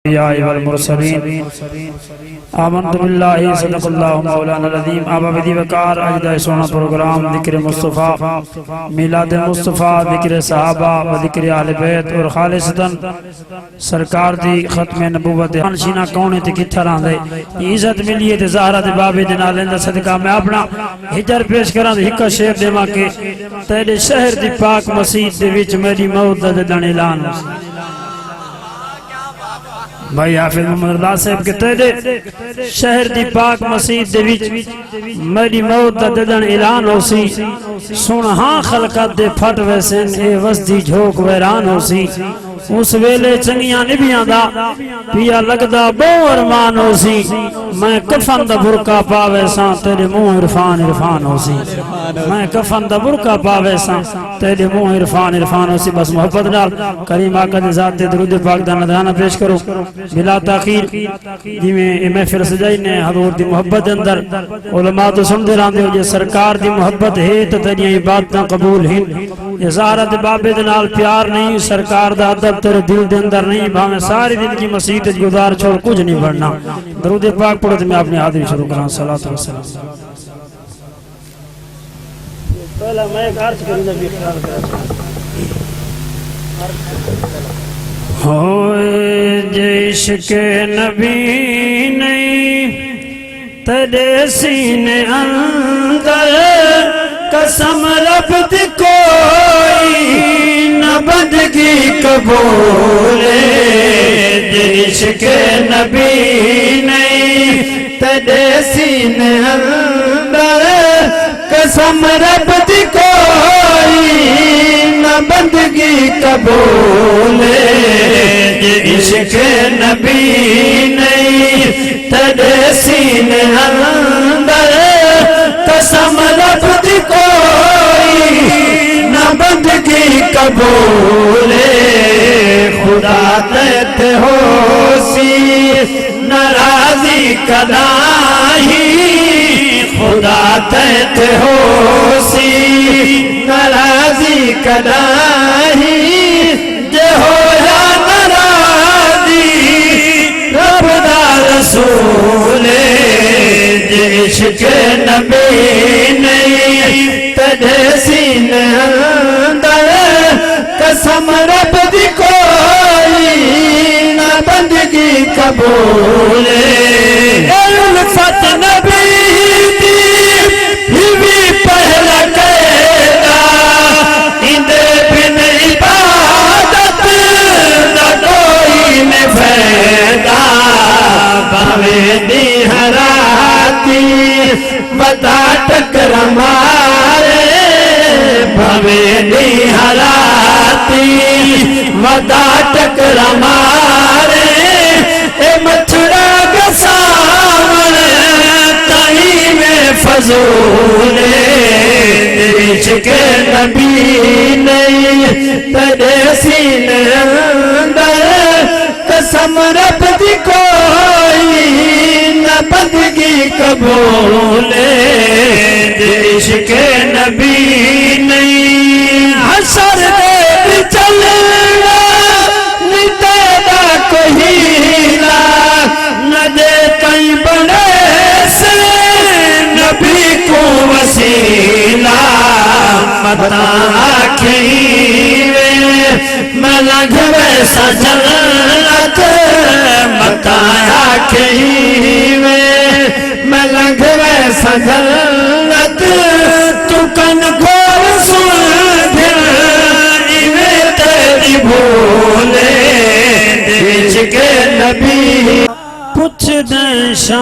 والمرسلین آمنت باللہ صدق اللہ مولانا العظیم آبا بدی وقار اجدہ سونا پروگرام ذکر مصطفیٰ میلاد مصطفیٰ ذکر صحابہ و ذکر اہل بیت اور خالصتاً سرکار دی ختم نبوت انشینہ کونے تے کتھا رہاں دے عزت ملیے تے زہرہ دے بابے دے نالیں دا صدقہ میں اپنا ہجر پیش کراں دے ہکا شیر دے ماں کے تیرے شہر دی پاک مسجد دے وچ میری موت دا دن اعلان ہو بھائی حافظ محمد اللہ صاحب کہتے دے شہر دی پاک مسجد دے وچ میری موت دا ددن اعلان ہو سی سنہاں خلقت دے پھٹ ویسن اے وسدی جھوک ویران ہو سی اس ویلے چنگیاں نبیاں دا پیا لگدا بو ارمان ہو سی میں کفن دا برکا پاوے ساں تیرے منہ عرفان عرفان ہو سی میں کفن دا برکا پاوے ساں تیرے منہ عرفان عرفان ہو سی بس محبت نال کریم آقا دے ذات دے درود پاک دا نذرانہ پیش کرو بلا تاخیر جی میں محفل سجائی نے حضور دی محبت اندر علماء تو سمجھ رہاں دے جے سرکار دی محبت ہے تو تیریاں عبادتاں قبول ہیں ازارت بابے دنال پیار نہیں سرکار دا عدب تیرے دل دے اندر نہیں بھاویں ساری دن کی مسیح گزار چھوڑ کچھ نہیں بڑھنا درود پاک پڑھو تو میں اپنے حاضری شروع کراں صلاۃ و سلام پہلا میں ایک عرض کروں نبی خیال کرا ہوئے جیشق نبی نہیں تیرے سینے اندر قسم رب دی کوئی نہ بندگی قبول جیشق نبی نہیں تیرے سینے اندر قسم رب دی کوئی نہ بندگی قبول عشق نبی نہیں تیرے سینے اندر قسم رب دی کوئی نہ بندگی قبول خدا تیتے ہو سی ناراضی کداہی خدا تیتے ہو سی ناراضی کداہی جے ہو یا ناراضی رب دا رسول جے عشق نبی نہیں تیرے سینے اندر قسم رب دی کوئی نہ بندگی قبول الفت نبی دی بھی پہلا قیدہ اندے بن عبادت نہ کوئی نے فیدہ بھاوے دی حراتی بتا ٹکر مارے بھاوے دی حراتی بتا ٹکر مارے اے مچھڑا گساون تائی میں فضول عشق نبی نہیں تیرے سینے اندر قسم رب دی کوئی نہ بندگی قبول عشق نبی نہیں حشر دے چلنا نی تیرا کہیلا نہ دے کئی بڑے سے نبی کو وسیلہ متا آکھیوے میں لگھوے سجلت متا آکھیوے میں لگھوے سجلت تو کن گھور سن دل ایوے تیری بھولے عشق نبی پوچھ دیں